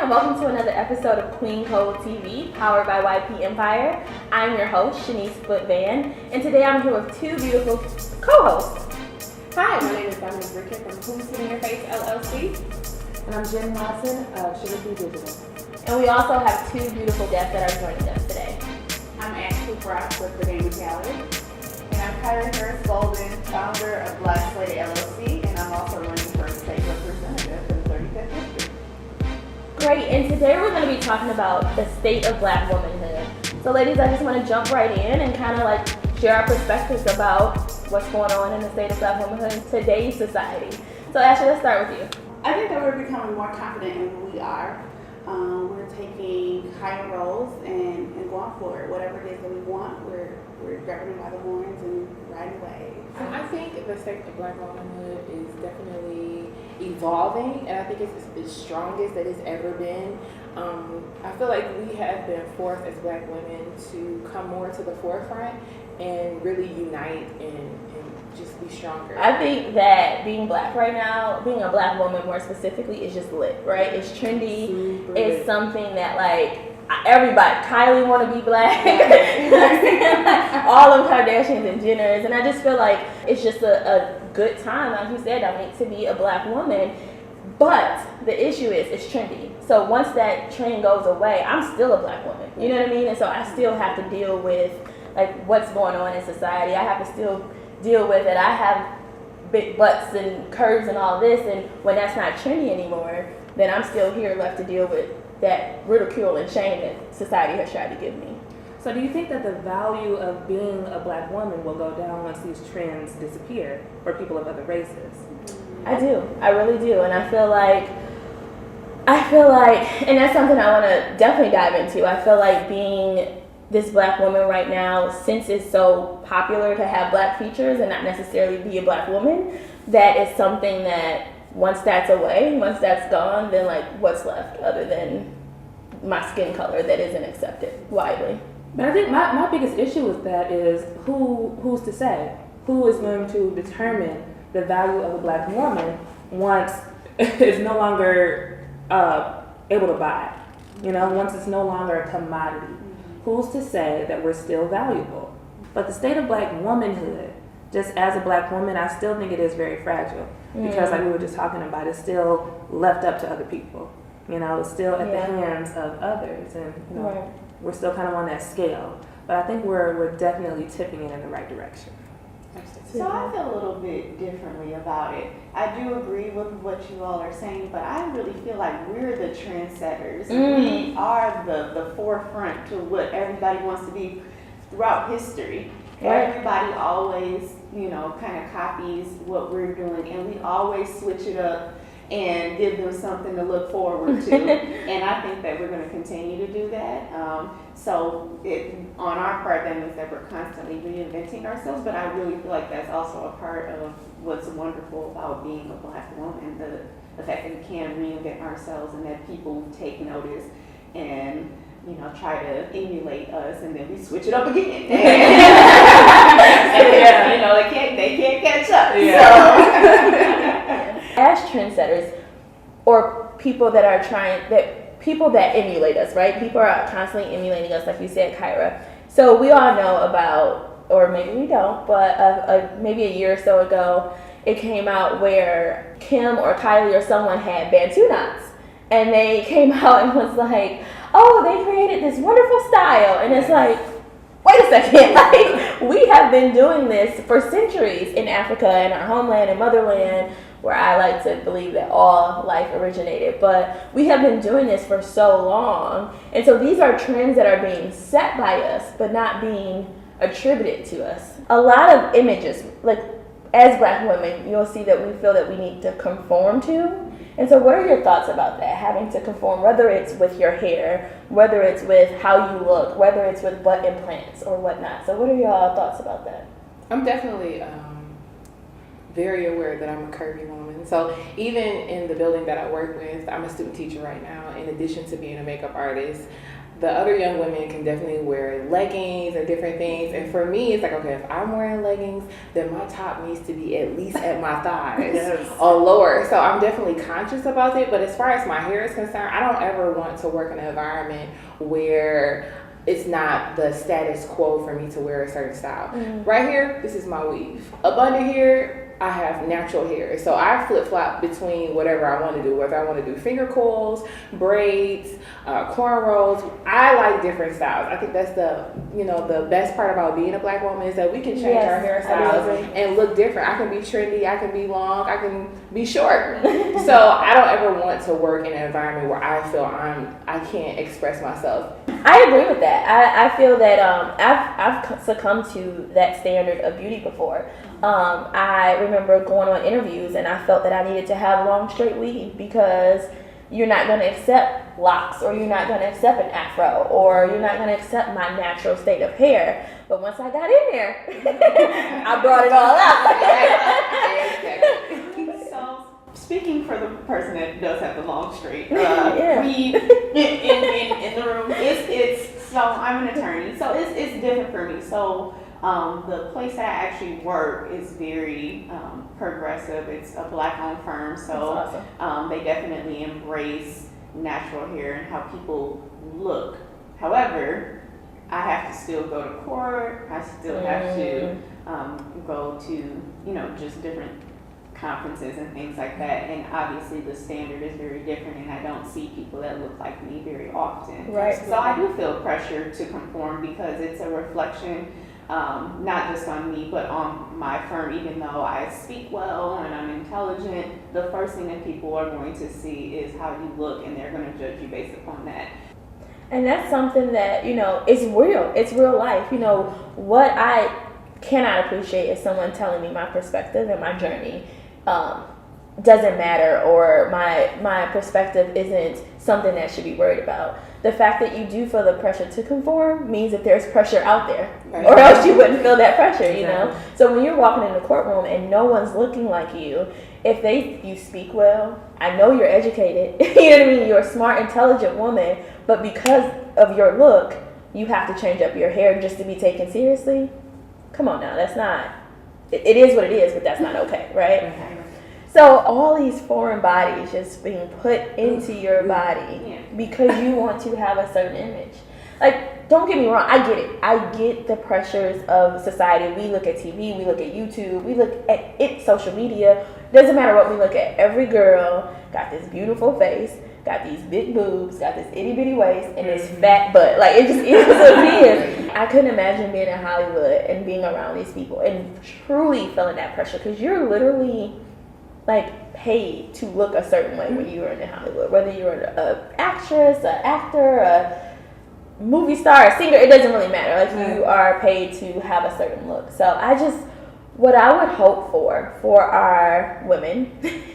and welcome to another episode of Queen Code TV, powered by YP Empire. I'm your host, Shenise Foote-Vann, and today I'm here with two beautiful co-hosts. Hi, my name is Dominique Rickett from Who's in Your Face LLC. And I'm Jenn of Sugar Free Digital. And we also have two beautiful guests that are joining us today. I'm Ashleigh with Pertinent. And I'm Kyra Bolden, founder of Slated LLC, and I'm also running for state representative for the 35th district. Great, and today we're going to be talking about the state of Black womanhood. So ladies, I just want to jump right in and kind of like share our perspectives about what's going on in the state of Black womanhood in today's society. So Ashley, let's start with you. I think that we're becoming more confident in who we are. We're taking higher roles and going for it. Whatever it is that we want, we're grabbing by the horns and riding away. I think the state of Black womanhood is definitely evolving, and I think it's the strongest that it's ever been. I feel like we have been forced as Black women to come more to the forefront and really unite and just be stronger. I think that being Black right now, being a Black woman more specifically, is just lit, right? It's trendy. Super it's lit. Something that like everybody, Kylie want to be Black, all of Kardashians and Jenners, and I just feel like it's just a good time, like you said, Dominique, to be a Black woman. But the issue is it's trendy. So once that trend goes away, I'm still a Black woman. You know what I mean? And so I still have to deal with like what's going on in society. I have to still deal with it. I have big butts and curves and all this, and when that's not trendy anymore, then I'm still here left to deal with that ridicule and shame that society has tried to give me. So do you think that the value of being a Black woman will go down once these trends disappear for people of other races? I do. I really do. And I feel like, and that's something I want to definitely dive into. I feel like being this Black woman right now, since it's so popular to have Black features and not necessarily be a Black woman, that is something that once that's away, once that's gone, then like what's left other than my skin color that isn't accepted widely? But I think my biggest issue with that is who's to say? Who is going to determine the value of a Black woman once it's no longer able to buy? You know, once it's no longer a commodity. Who's to say that we're still valuable? But the state of Black womanhood, just as a Black woman, I still think it is very fragile. Because like we were just talking about, it's still left up to other people. You know, it's still at the hands of others. And, you know, we're still kind of on that scale. But I think we're definitely tipping it in the right direction. So I feel a little bit differently about it. I do agree with what you all are saying, but I really feel like we're the trendsetters. We are the forefront to what everybody wants to be throughout history. Everybody always, you know, kind of copies what we're doing, and we always switch it up and give them something to look forward to. And I think that we're going to continue to do that. So on our part, that means that we're constantly reinventing ourselves, but I really feel like that's also a part of what's wonderful about being a Black woman, the fact that we can reinvent ourselves and that people take notice and, you know, try to emulate us, and then we switch it up again. And you know, they can't catch up. So. As trendsetters, or people that emulate us, right? People are constantly emulating us, like you said, Kyra. So we all know about, or maybe we don't, but maybe a year or so ago, it came out where Kim or Kylie or someone had Bantu knots, and they came out and was like, "Oh, they created this wonderful style," and it's like, wait a second, like we have been doing this for centuries in Africa, in our homeland and motherland, where I like to believe that all life originated, but we have been doing this for so long, and so these are trends that are being set by us, but not being attributed to us. A lot of images, like as Black women, you'll see that we feel that we need to conform to. And so what are your thoughts about that, having to conform, whether it's with your hair, whether it's with how you look, whether it's with butt implants or whatnot? So what are your thoughts about that? I'm definitely very aware that I'm a curvy woman. So even in the building that I work with, I'm a student teacher right now. In addition to being a makeup artist, the other young women can definitely wear leggings and different things. And for me, it's like, okay, if I'm wearing leggings, then my top needs to be at least at my thighs or lower. So I'm definitely conscious about it. But as far as my hair is concerned, I don't ever want to work in an environment where it's not the status quo for me to wear a certain style. Right here, this is my weave. Up under here, I have natural hair. So I flip-flop between whatever I want to do, whether I want to do finger coils, braids, cornrows. I like different styles. I think that's the best part about being a Black woman is that we can change our hairstyles and look different. I can be trendy, I can be long, I can be short. So I don't ever want to work in an environment where I feel I can't express myself. I agree with that. I feel that I've succumbed to that standard of beauty before. I remember going on interviews and I felt that I needed to have long straight weave because you're not going to accept locks, or you're not going to accept an afro, or you're not going to accept my natural state of hair. But once I got in there, I brought it all out. So, speaking for the person that does have the long straight weave in the room, it's so I'm an attorney, so it's different for me. So the place that I actually work is very progressive. It's a Black-owned firm, so awesome. They definitely embrace natural hair and how people look. However, I have to still go to court. I still have to go to just different conferences and things like that, and obviously the standard is very different, and I don't see people that look like me very often. Right. So I do feel pressure to conform because it's a reflection, not just on me, but on my firm. Even though I speak well and I'm intelligent, the first thing that people are going to see is how you look, and they're going to judge you based upon that. And that's something that, is real. It's real life. What I cannot appreciate is someone telling me my perspective and my journey doesn't matter, or my perspective isn't something that should be worried about. The fact that you do feel the pressure to conform means that there's pressure out there, right, or else you wouldn't feel that pressure, you know? So when you're walking in the courtroom and no one's looking like you, if you speak well, I know you're educated, you know what I mean? You're a smart, intelligent woman, but because of your look, you have to change up your hair just to be taken seriously. Come on now, that's not, it is what it is, but that's not okay, right? Okay. So all these foreign bodies just being put into your body because you want to have a certain image. Like, don't get me wrong, I get it. I get the pressures of society. We look at TV, we look at YouTube, we look at social media. Doesn't matter what we look at. Every girl got this beautiful face, got these big boobs, got this itty bitty waist, and this fat butt. Like, it just is what it is. I couldn't imagine being in Hollywood and being around these people and truly feeling that pressure, because you're literally paid to look a certain way when you're in Hollywood, whether you're an actress, an actor, a movie star, a singer, it doesn't really matter. You are paid to have a certain look. So what I would hope for our women,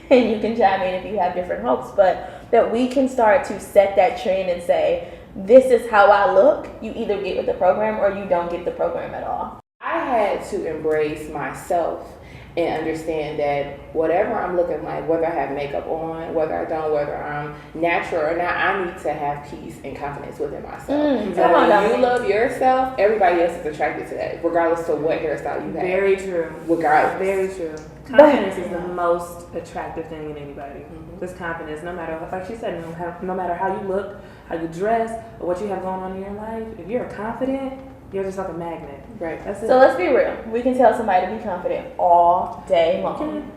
and you can chime in if you have different hopes, but that we can start to set that trend and say, this is how I look. You either get with the program or you don't get the program at all. I had to embrace myself and understand that whatever I'm looking like, whether I have makeup on, whether I don't, whether I'm natural or not, I need to have peace and confidence within myself. And when you love yourself, everybody else is attracted to that, regardless of what hairstyle you have. Very true. Regardless. Very true. Confidence is the most attractive thing in anybody. Just confidence, no matter, like she said, no matter how you look, how you dress, or what you have going on in your life, if you're confident, you're just like a magnet. Right. That's it. So let's be real. We can tell somebody to be confident all day long.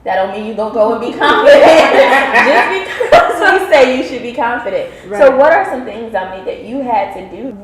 That don't mean you're going to go and be confident just because we say you should be confident. Right. So what are some things, Dominique, that you had to do?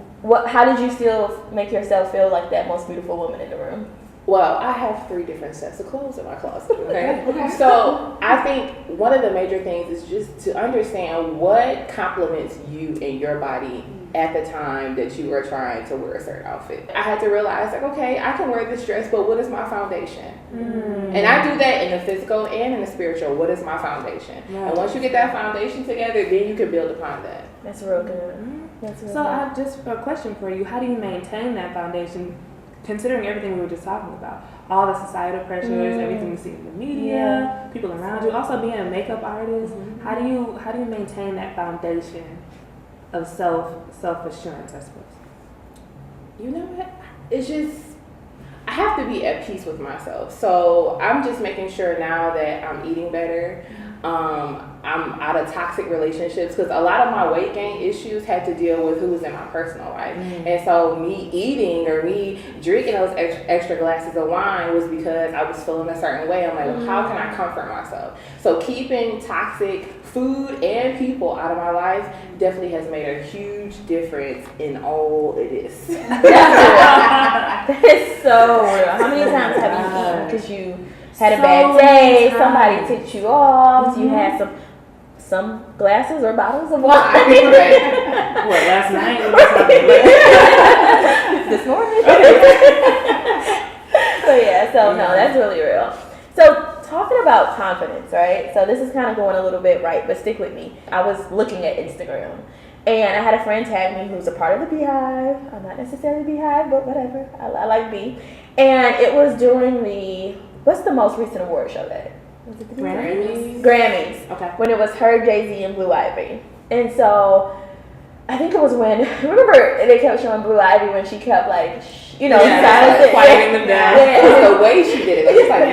How did you still make yourself feel like that most beautiful woman in the room? Well, I have 3 different sets of clothes in my closet, okay? So I think one of the major things is just to understand what compliments you and your body at the time that you are trying to wear a certain outfit. I had to realize, okay, I can wear this dress, but what is my foundation? And I do that in the physical and in the spiritual. What is my foundation? And once you get that foundation together, then you can build upon that. That's real good. That's real so good. I have just a question for you. How do you maintain that foundation, considering everything we were just talking about? All the societal pressures, everything you see in the media, people around you, also being a makeup artist. How do you maintain that foundation? self-assurance, I suppose? You know what? It's just, I have to be at peace with myself. So I'm just making sure now that I'm eating better. I'm out of toxic relationships, because a lot of my weight gain issues had to deal with who was in my personal life. And so me eating or me drinking those extra glasses of wine was because I was feeling a certain way. I'm like, well, how can I comfort myself? So keeping toxic food and people out of my life definitely has made a huge difference in all it is. That is so real. How many times have you eaten because you had a bad day, somebody tipped you off, you had some glasses or bottles of wine? What, last night? This morning? So no, that's really real. So talking about confidence, right? So this is kind of going a little bit right, but stick with me. I was looking at Instagram, and I had a friend tag me who's a part of the Beehive. I'm not necessarily Beehive, but whatever. I like Bee. And it was during what's the most recent award show that? Was it the Grammys. Okay. When it was her, Jay-Z, and Blue Ivy. And so I think it was when, remember they kept showing Blue Ivy when she kept quieting them down. The way she did it, it was like,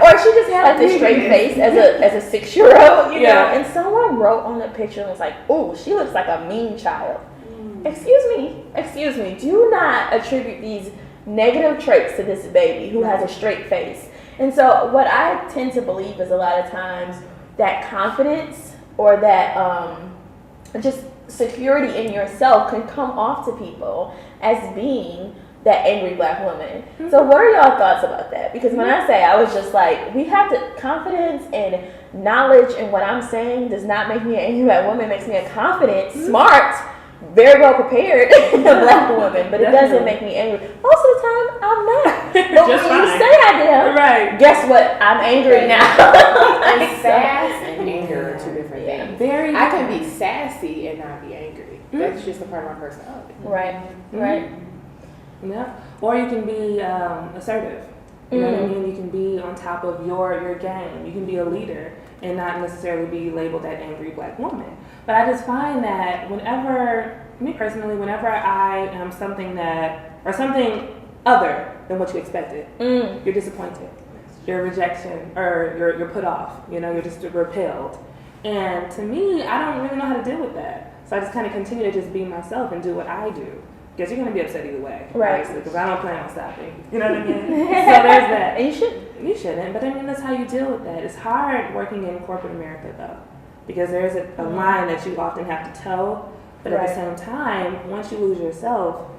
or she just had this straight face as a 6-year-old, you know. And someone wrote on the picture and was like, "Oh, she looks like a mean child." Excuse me. Do not attribute these negative traits to this baby who has a straight face. And so what I tend to believe is a lot of times that confidence or that just security in yourself can come off to people as being that angry black woman. So what are y'all thoughts about that? Because when I say, I was just like, we have to, confidence and knowledge in what I'm saying does not make me an angry black woman. It makes me a confident, smart, very well prepared black woman, but it doesn't make me angry. Most of the time, I'm not. But just when you fine. say I am, Right. guess what? I'm angry now. And sass and anger are two different things. Very. I can be sassy and not be angry. That's just a part of my personality. Right. Yeah. Or you can be assertive. You know what I mean? You can be on top of your game. You can be a leader and not necessarily be labeled that angry black woman. But I just find that whenever I am something other than what you expected, you're disappointed. You're rejection, or you're put off. You know, you're just repelled. And to me, I don't really know how to deal with that. So I just kind of continue to just be myself and do what I do. Because you're going to be upset either way. Right. Because I don't plan on stopping. You know what I mean? So there's that. And you shouldn't. You shouldn't. But I mean, that's how you deal with that. It's hard working in corporate America, though. Because there's a line that you often have to toe. But at the same time, once you lose yourself,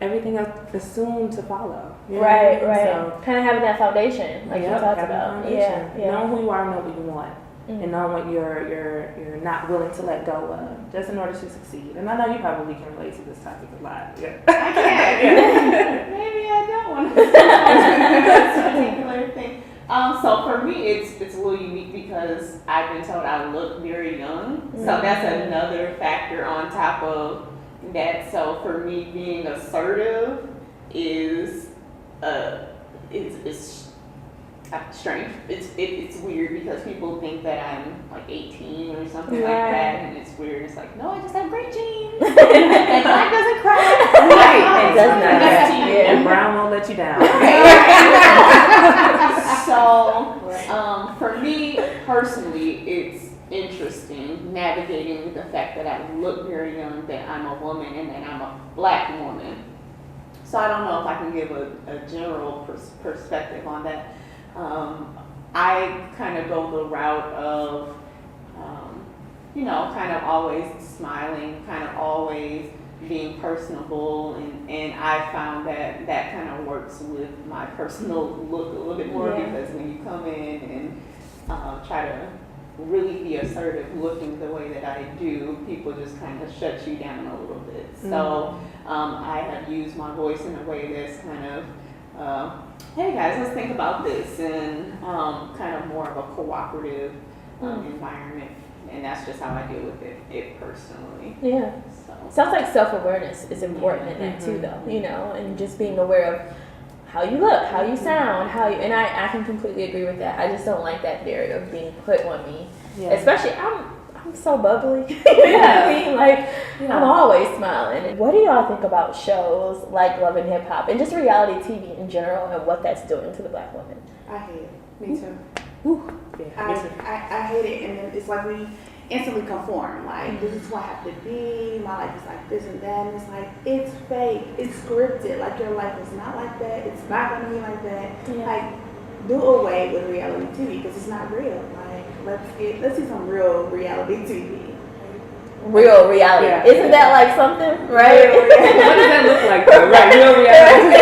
everything else is soon to follow. You know what I mean? Right. So, kind of having that foundation, like you talked having a about. foundation. Yeah. Know who you are, know what you want. And know what you're not willing to let go of, just in order to succeed. And I know you probably can relate to this topic a lot. Yeah. I can. Maybe I don't want to say this particular thing. So for me, it's a little unique because I've been told I look very young. So that's another factor on top of that. So for me, being assertive is strange. It's weird because people think that I'm like 18 or something like that, and it's weird. It's like, no, I just have great genes, and mine doesn't crack. Right, it does not. And Brown won't let you down. So, for me personally, it's interesting navigating the fact that I look very young, that I'm a woman, and that I'm a black woman. So I don't know if I can give a general perspective on that. I kind of go the route of, kind of always smiling, kind of always being personable, and I found that kind of works with my personal look a little bit more, because when you come in and try to really be assertive looking the way that I do, people just kind of shut you down a little bit. So I have used my voice in a way that's kind of, hey guys, let's think about this, and kind of more of a cooperative environment, and that's just how I deal with it personally. Yeah. So. Sounds like self-awareness is important in that too, though. And just being aware of how you look, how you sound, and I can completely agree with that. I just don't like that barrier of being put on me. Yeah. Especially, I'm I'm so bubbly. You know what I mean? Like, I'm always smiling. What do y'all think about shows like Love and Hip Hop and just reality TV in general and what that's doing to the Black women? I hate it. Me too. Ooh. Yeah, me too. I hate it, and then it's like we instantly conform. Like, this is what I have to be. My life is like this and that. And it's like, it's fake. It's scripted. Like, your life is not like that. It's not going to be like that. Yeah. Like, do away with reality TV because it's not real. Like, let's see some real reality TV. Real reality. Yeah. Isn't that like something, right? What does that look like though? Right, real reality.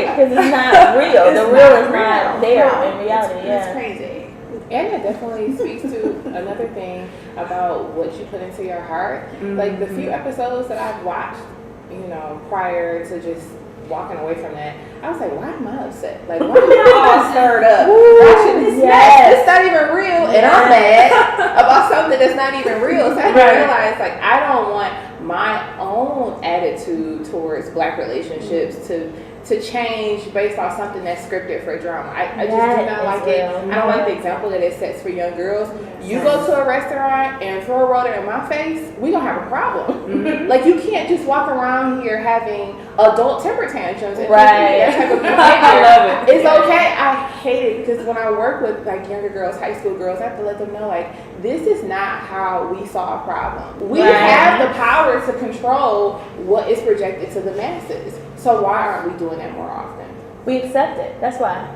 Because it's not real. The real is not there in reality. It's crazy. And it definitely speaks to another thing about what you put into your heart. Like the few episodes that I've watched, you know, prior to just walking away from that, I was like, why am I upset? Like, why am I all stirred up? Watching this mess. It's not even real, and I'm mad about something that's not even real. So I realized, like, I don't want my own attitude towards Black relationships to change based on something that's scripted for drama. I just do not like it. I don't like the example that it sets for young girls. You go to a restaurant and throw a roller in my face, we gonna have a problem. Like, you can't just walk around here having adult temper tantrums and that type of behavior. I love it. It's okay. I hate it because when I work with like younger girls, high school girls, I have to let them know, like, this is not how we solve problems. We have the power to control what is projected to the masses. So why aren't we doing that more often? We accept it. That's why.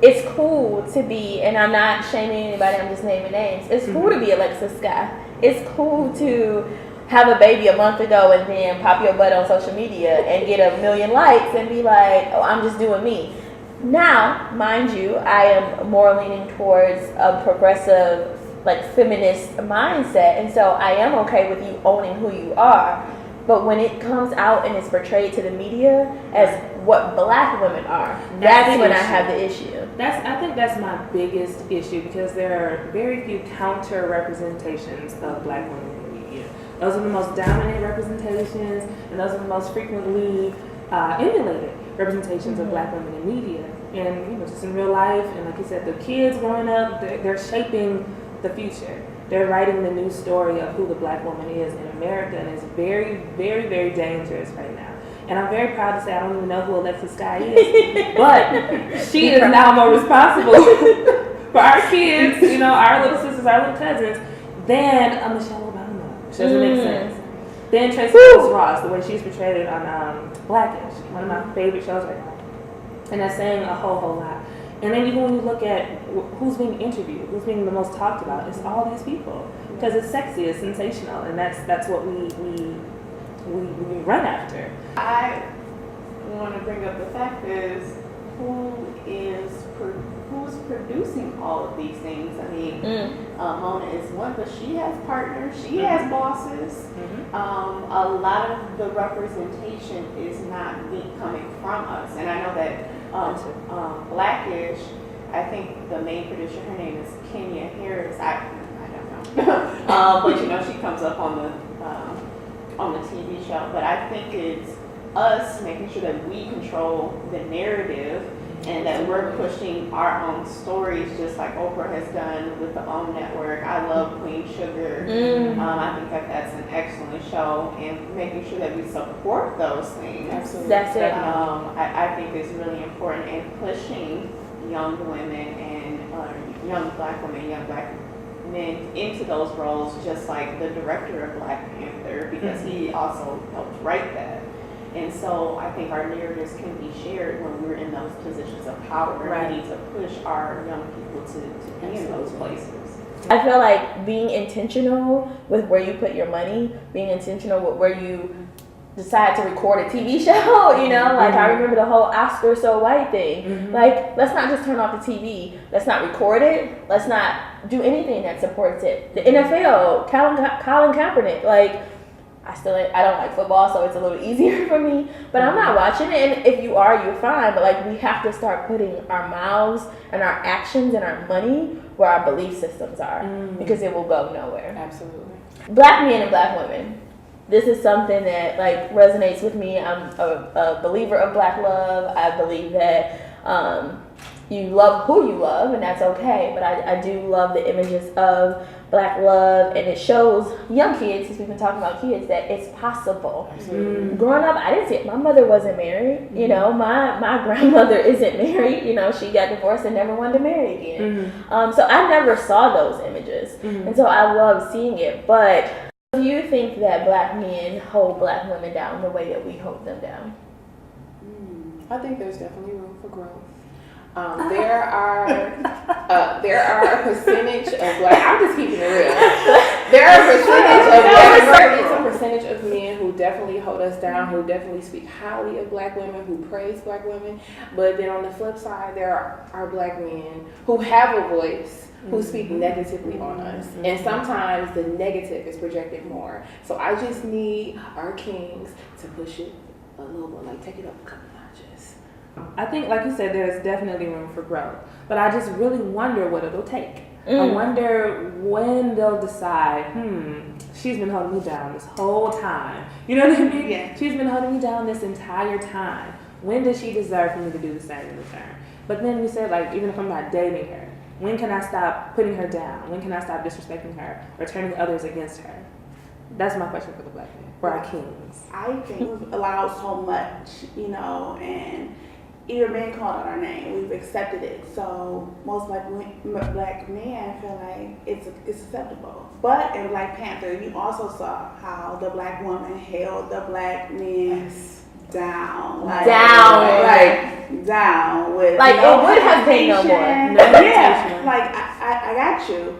It's cool to be, and I'm not shaming anybody, I'm just naming names. It's cool to be Alexis Sky. It's cool to have a baby a month ago and then pop your butt on social media and get 1 million likes and be like, oh, I'm just doing me. Now, mind you, I am more leaning towards a progressive, like, feminist mindset, and so I am okay with you owning who you are. But when it comes out and is portrayed to the media as what Black women are, that's when I have the issue. I think that's my biggest issue because there are very few counter representations of Black women in the media. Those are the most dominant representations, and those are the most frequently emulated representations of Black women in media. And, you know, just in real life, and like you said, the kids growing up, they're shaping the future. They're writing the new story of who the Black woman is in America, and it's very, very, very dangerous right now. And I'm very proud to say I don't even know who Alexis Sky is, but she is now more responsible for our kids, you know, our little sisters, our little cousins, than Michelle Obama, which doesn't make sense. Then Tracy Ellis Ross, the way she's portrayed on Blackish, one of my favorite shows right now. And that's saying a whole lot. And then even when you look at who's being interviewed, who's being the most talked about, it's all these people. Because it's sexy, it's sensational, and that's what we run after. I want to bring up the fact is who's producing all of these things. I mean, Mona is one, but she has partners, she has bosses. A lot of the representation is not coming from us, and I know that Blackish, I think the main producer, her name is Kenya Harris. I don't know, but you know, she comes up on the TV show. But I think it's us making sure that we control the narrative and that we're pushing our own stories, just like Oprah has done with the OWN Network. I love Queen Sugar. I think that's an excellent show, and making sure that we support those things. Absolutely. That's it. I think is really important, and pushing young women and young Black women, young Black men into those roles, just like the director of Black Panther, because he also helped write that. And so I think our narratives can be shared when we're in those positions of power. Right. We need to push our young people to be in those places. I feel like being intentional with where you put your money, being intentional with where you decide to record a TV show, you know, like I remember the whole Oscar So White thing. Like, let's not just turn off the TV. Let's not record it. Let's not do anything that supports it. The NFL, Colin Kaepernick, like, I don't like football, so it's a little easier for me, but I'm not watching it, and if you are, you're fine, but like, we have to start putting our mouths and our actions and our money where our belief systems are, because it will go nowhere. Absolutely. Black men and Black women. This is something that like resonates with me. I'm a believer of Black love. I believe that you love who you love, and that's okay. But I do love the images of Black love, and it shows young kids, since we've been talking about kids, that it's possible. Growing up, I didn't see it. My mother wasn't married. You know, my grandmother isn't married. You know, she got divorced and never wanted to marry again. So I never saw those images, and so I love seeing it. But do you think that Black men hold Black women down the way that we hold them down? I think there's definitely room for growth. There are a percentage of Black. I'm just keeping it real. There are a percentage of men who definitely hold us down, who definitely speak highly of Black women, who praise Black women. But then on the flip side, there are Black men who have a voice, who speak negatively on us, and sometimes the negative is projected more. So I just need our kings to push it a little more, like take it up a couple notches. I think, like you said, there's definitely room for growth, but I just really wonder what it'll take. I wonder when they'll decide, she's been holding me down this whole time. You know what I mean? Yeah. She's been holding me down this entire time. When does she deserve for me to do the same in return? But then you said, like, even if I'm not dating her, when can I stop putting her down? When can I stop disrespecting her or turning others against her? That's my question for the Black men, for our kings. I think we've allowed so much, you know, and even being called out our name, we've accepted it. So most Black men feel like it's acceptable. But in Black Panther, you also saw how the Black woman held the Black men down. Down with like no it would have been no more. Yeah, like I got you.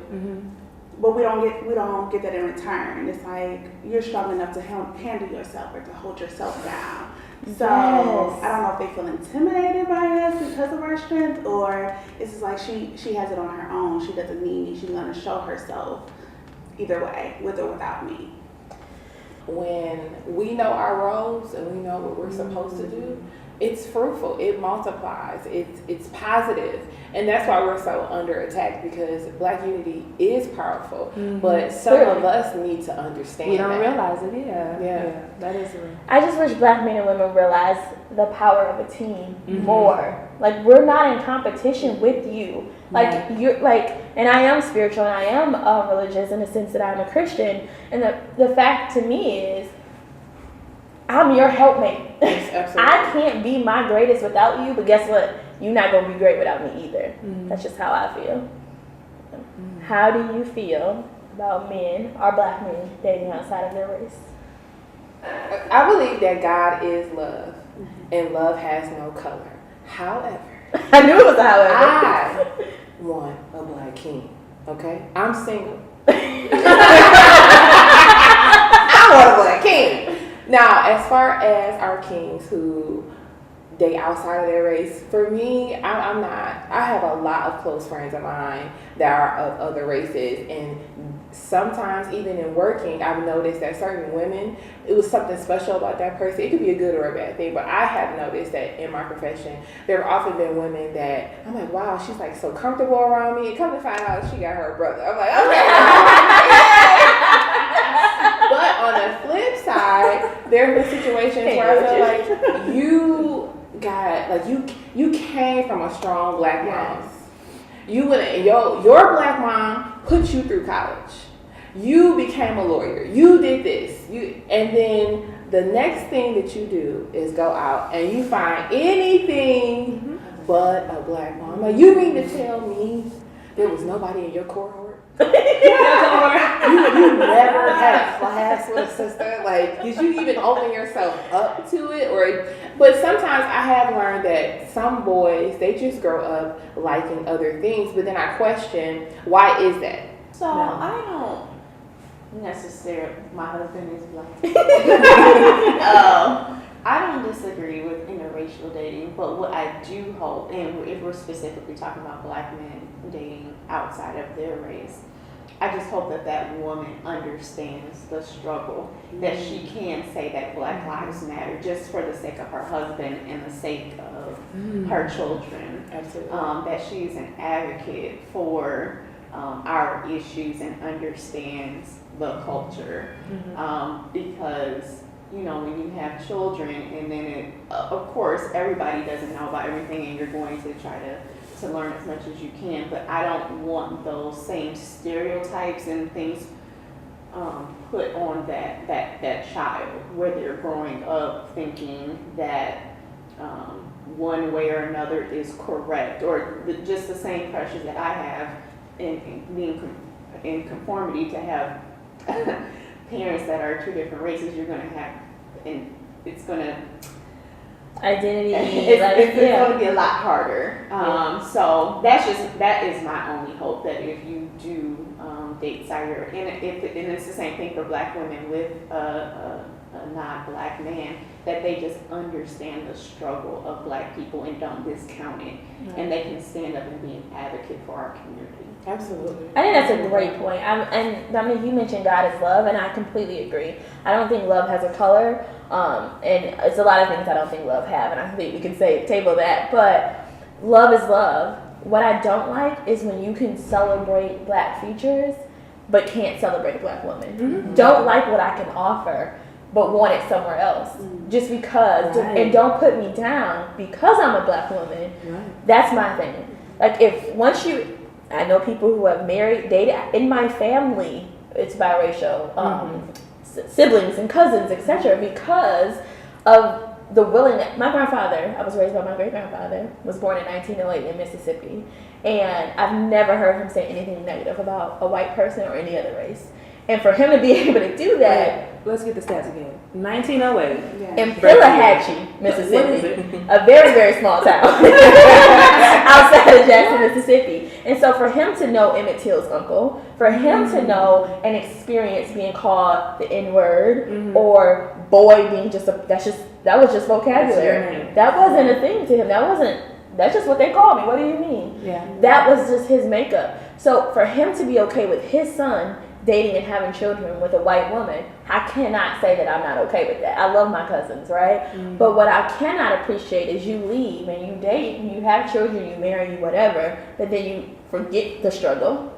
But we don't get that in return. It's like you're strong enough to handle yourself or to hold yourself down. So I don't know if they feel intimidated by us because of our strength, or it's just like she has it on her own. She doesn't need me. She's gonna show herself either way, with or without me. When we know our roles and we know what we're supposed to do, it's fruitful, it multiplies, it's positive. And that's why we're so under attack, because Black unity is powerful. But some of us need to understand We don't that. realize it, yeah. That is real. I just wish Black men and women realize the power of a team more. Like, we're not in competition with you. Like, you're like, and I am spiritual and I am religious in the sense that I'm a Christian. And the fact to me is, I'm your helpmate. Yes, absolutely. I can't be my greatest without you, but guess what? You're not going to be great without me either. That's just how I feel. How do you feel about men, or Black men, dating outside of their race? I believe that God is love, and love has no color. However, I knew it was a however. I want a Black king, okay? I'm single. I want a Black king. Now, as far as our kings who date outside of their race, for me, I'm not. I have a lot of close friends of mine that are of other races, and sometimes even in working, I've noticed that certain women, it was something special about that person. It could be a good or a bad thing, but I have noticed that in my profession, there have often been women that I'm like, wow, she's like so comfortable around me, and come to find out she got her brother. I'm like, okay. But on the flip side, there have been situations where I feel like you got, like you came from a strong Black mom. You went, your Black mom put you through college. You became a lawyer. You did this. And then the next thing that you do is go out and you find anything but a Black mom. Like, you mean to tell me there was nobody in your cohort? You never had a class with a sister? Like, did you even open yourself up to it? But sometimes I have learned that some boys, they just grow up liking other things, but then I question, why is that? So I don't necessarily, my husband is Black. I don't disagree with interracial dating, but what I do hope, and if we're specifically talking about Black men dating outside of their race, I just hope that woman understands the struggle, that she can say that Black lives matter just for the sake of her husband and the sake of her children. Absolutely. That she's an advocate for our issues and understands the culture. Because, you know, when you have children and then of course, everybody doesn't know about everything, and you're going to try to to learn as much as you can, but I don't want those same stereotypes and things put on that child, where they're growing up thinking that one way or another is correct, or just the same pressures that I have in being in conformity to have parents that are two different races. You're going to have, and it's going to identity. It's going to be a lot harder. So that is my only hope, that if you do date Sire, and it's the same thing for Black women with a non-Black man, that they just understand the struggle of Black people and don't discount it, and they can stand up and be an advocate for our community. Absolutely. I think that's a great point. And I mean, you mentioned God is love, and I completely agree. I don't think love has a color, and it's a lot of things I don't think love have, and I think we can table that. But love is love. What I don't like is when you can celebrate Black features, but can't celebrate a Black woman. Mm-hmm. Don't like what I can offer, but want it somewhere else, just because. Right. And don't put me down because I'm a Black woman. Right. That's my thing. Like, I know people who have dated in my family. It's biracial, siblings and cousins, etc. Because of the willingness. My grandfather, I was raised by my great grandfather, was born in 1908 in Mississippi, and I've never heard him say anything negative about a white person or any other race. And for him to be able to do that. Let's get the stats again. 1908. In Foote-Vann, Mississippi. A very, very small town. Outside of Jackson, Mississippi. And so for him to know Emmett Till's uncle, for him to know and experience being called the N-word, or boy being that was just vocabulary. That wasn't a thing to him. That's just what they call me. What do you mean? Yeah. That was just his makeup. So for him to be okay with his son dating and having children with a white woman, I cannot say that I'm not okay with that. I love my cousins, right? But what I cannot appreciate is you leave and you date and you have children, you marry, you whatever, but then you forget the struggle,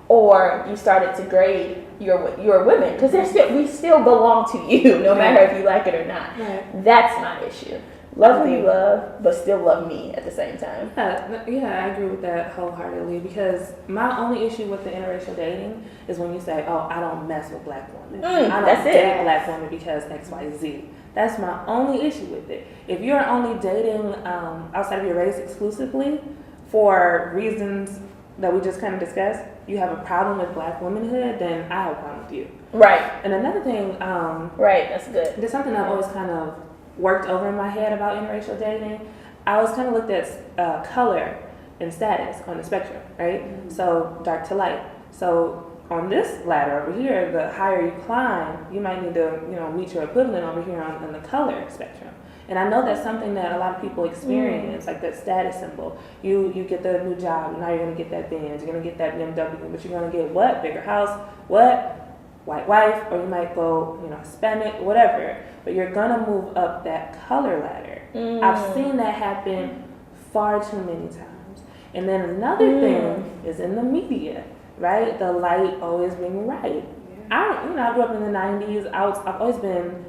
or you started to grade your women, because we still belong to you, no matter if you like it or not. Right. That's my issue. Love who you love, but still love me at the same time. Yeah, I agree with that wholeheartedly, because my only issue with the interracial dating is when you say, oh, I don't mess with Black women. I don't date Black women because X, Y, Z. That's my only issue with it. If you're only dating outside of your race exclusively for reasons that we just kind of discussed, you have a problem with Black womanhood, then I have a problem with you. Right. And another thing, right, that's good. There's something I've always kind of worked over in my head about interracial dating. I always kind of looked at color and status on the spectrum, right? So dark to light. So on this ladder over here, the higher you climb, you might need to, meet your equivalent over here on the color spectrum. And I know that's something that a lot of people experience, like that status symbol. You get the new job, now you're gonna get that Benz, you're gonna get that BMW, but you're gonna get what? Bigger house, what? White wife, or you might go, Hispanic, whatever. But you're gonna move up that color ladder. I've seen that happen far too many times. And then another thing is in the media, right? The light always being right. I grew up in the 90s. I've always been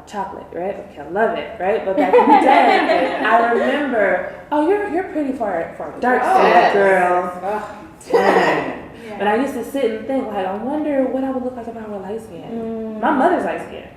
chocolate, right? Okay, I love it, right? But back in the day, I remember, you're pretty far dark skin, girl. But I used to sit and think, like, I wonder what I would look like if I were light skinned. My mother's light skinned.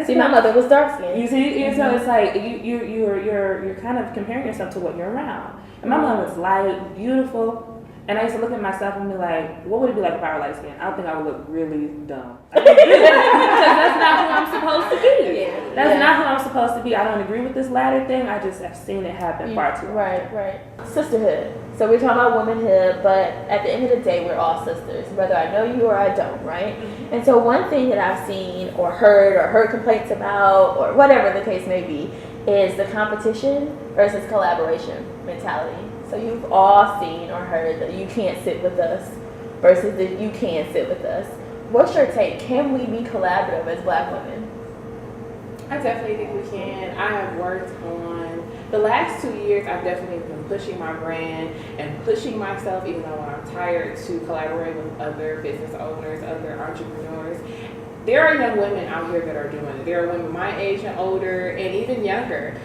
See, my mother was dark skinned. You see, so it's like you're kind of comparing yourself to what you're around. And my mom was light, beautiful. And I used to look at myself and be like, what would it be like if I were light skinned? I don't think I would look really dumb. Because that's not who I'm supposed to be. That's not who I'm supposed to be. I don't agree with this ladder thing. I just have seen it happen far too often. Right. Sisterhood. So we're talking about womanhood, but at the end of the day, we're all sisters, whether I know you or I don't, right? And so one thing that I've seen or heard complaints about, or whatever the case may be, is the competition versus collaboration mentality. So you've all seen or heard that you can't sit with us versus that you can sit with us. What's your take? Can we be collaborative as Black women? I definitely think we can. I have worked on, the last 2 years, I've definitely been pushing my brand and pushing myself, even though I'm tired, to collaborate with other business owners, other entrepreneurs. there are young women out here that are doing it. There are women my age and older, and even younger.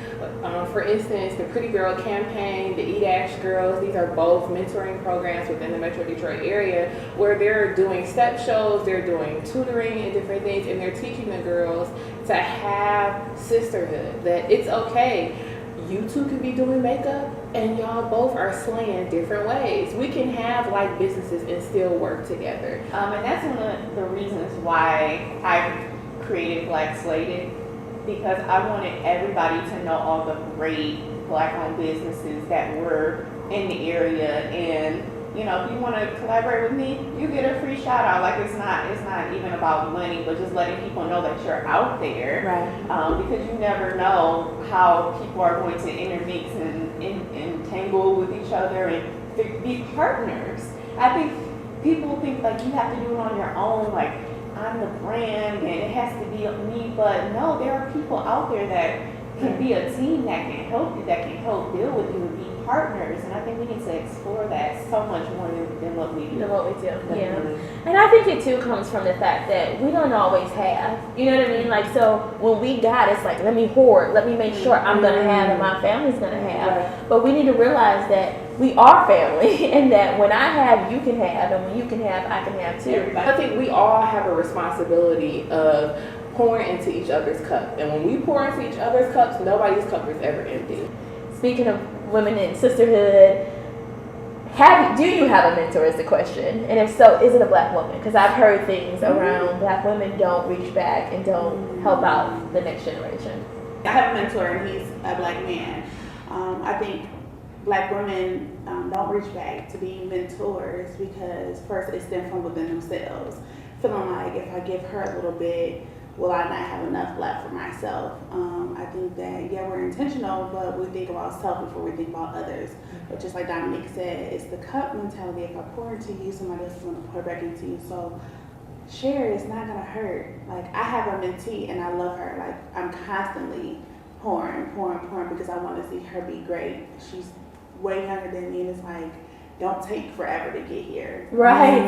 For instance, the Pretty Girl Campaign, the Eat Ash Girls, these are both mentoring programs within the Metro Detroit area where they're doing step shows, they're doing tutoring and different things, and they're teaching the girls to have sisterhood, that it's okay. You two can be doing makeup and y'all both are slaying different ways. We can have like businesses and still work together. And that's one of the reasons why I created Black Slated, because I wanted everybody to know all the great Black-owned businesses that were in the area. And you know, if you want to collaborate with me, you get a free shout out. Like it's not even about money, but just letting people know that you're out there. Right. Because you never know how people are going to intermix and tangle with each other and be partners. I think people think like you have to do it on your own, like I'm the brand and it has to be me, but no, there are people out there that can be a team that can help you, that can help build with you, be partners, and I think we need to explore that so much more than what we do. Yeah. And I think it too comes from the fact that we don't always have, you know what I mean? Like, so when we got, it's like, let me hoard, let me make sure I'm going to have and my family's going to have. Right. But we need to realize that we are family and that when I have, you can have, and when you can have, I can have too. I think we all have a responsibility of pouring into each other's cup. And when we pour into each other's cups, nobody's cup is ever empty. Speaking of women in sisterhood, do you have a mentor is the question. And if so, is it a Black woman? Because I've heard things around Black women don't reach back and don't help out the next generation. I have a mentor and he's a Black man. I think Black women don't reach back to be mentors because first it stems from within themselves. Feeling like if I give her a little bit, will I not have enough left for myself? I think that, yeah, we're intentional, but we think about self before we think about others. But just like Dominique said, it's the cup mentality. If I pour into you, somebody else is going to pour back into you. So share is not going to hurt. Like, I have a mentee and I love her. Like, I'm constantly pouring because I want to see her be great. She's way younger than me, and it's like, don't take forever to get here. Right.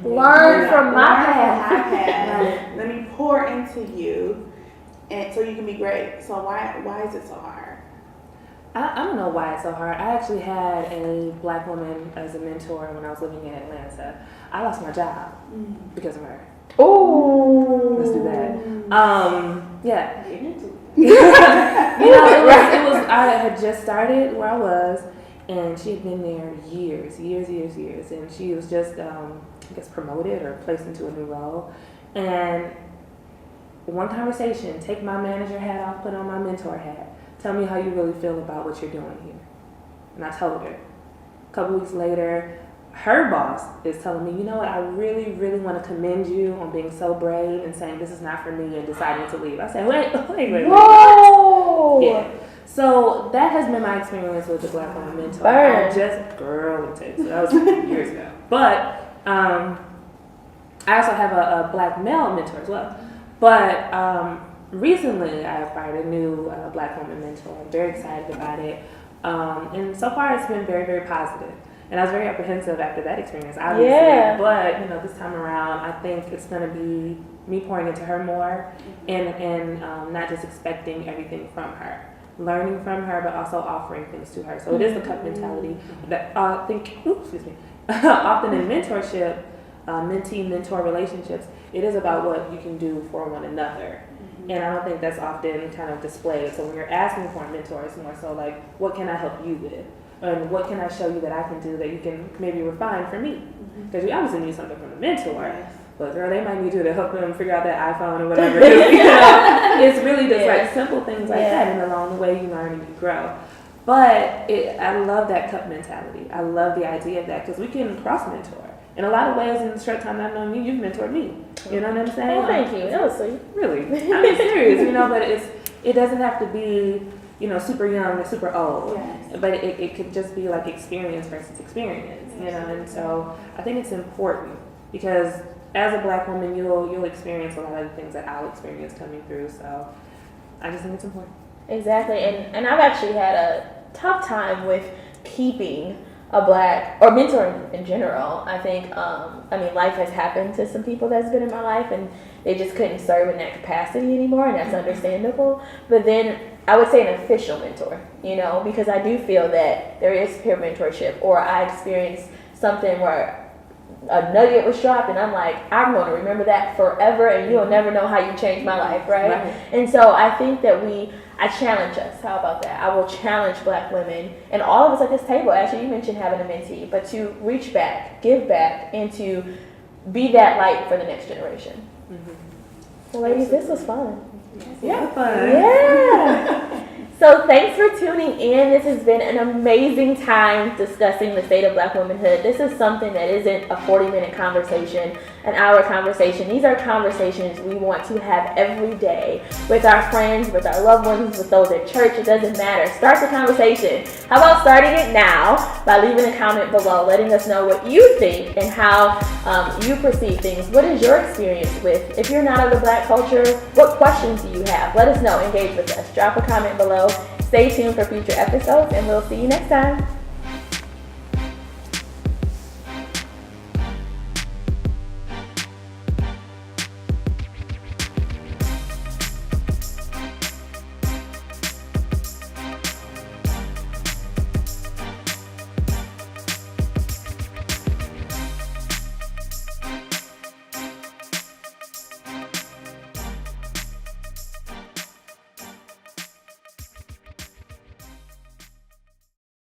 Learn from my path. Let me pour into you, and so you can be great. So why is it so hard? I don't know why it's so hard. I actually had a Black woman as a mentor when I was living in Atlanta. I lost my job because of her. Oh, let's do that. Yeah. You It was. I had just started where I was. And she had been there years, and she was just, I guess, promoted or placed into a new role. And one conversation, take my manager hat off, put on my mentor hat. Tell me how you really feel about what you're doing here. And I told her. A couple weeks later, her boss is telling me, you know what, I really, really want to commend you on being so brave and saying this is not for me and deciding to leave. I said, wait. Whoa! Yeah. So that has been my experience with the Black woman mentor. Burn. I just, girl, let me tell you, so that was years ago. But I also have a Black male mentor as well. But recently I acquired a new Black woman mentor. I'm very excited about it. And so far it's been very, very positive. And I was very apprehensive after that experience, obviously. Yeah. But, this time around, I think it's going to be me pouring into her more and not just expecting everything from her. Learning from her, but also offering things to her. So it is the cup mentality that I think, often in mentorship, mentee-mentor relationships, it is about what you can do for one another. And I don't think that's often kind of displayed. So when you're asking for a mentor, it's more so like, what can I help you with? And what can I show you that I can do that you can maybe refine for me? Because you obviously need something from a mentor. But girl, they might need you to help them figure out that iPhone or whatever. It's really just like simple things like that, and along the way you learn and you grow. But I love that cup mentality. I love the idea of that because we can cross mentor. In a lot of ways, in the short time I've known you, you've mentored me. You know what I'm saying? Oh, thank you. That was sweet. Really, I'm serious. But it doesn't have to be super young or super old. Yes. But it could just be like experience versus experience. And so I think it's important because as a Black woman, you'll experience a lot of the things that I'll experience coming through. So I just think it's important. Exactly. And I've actually had a tough time with keeping a black, or mentoring in general. I think, life has happened to some people that's been in my life and they just couldn't serve in that capacity anymore, and that's understandable. But then I would say an official mentor, because I do feel that there is peer mentorship, or I experienced something where a nugget was dropped and I'm like, I'm going to remember that forever and you'll never know how you changed my life, right? And so I think that I challenge us. How about that? I will challenge black women and all of us at this table. Actually, you mentioned having a mentee, but to reach back, give back, and to be that light for the next generation. So ladies, this was fun. Yeah. So thanks for tuning in. This has been an amazing time discussing the state of black womanhood. This is something that isn't a 40-minute conversation, an hour conversation. These are conversations we want to have every day with our friends, with our loved ones, with those at church. It doesn't matter. Start the conversation. How about starting it now by leaving a comment below, letting us know what you think and how you perceive things. What is your experience with? If you're not of the black culture, what questions do you have? Let us know. Engage with us. Drop a comment below. Stay tuned for future episodes, and we'll see you next time.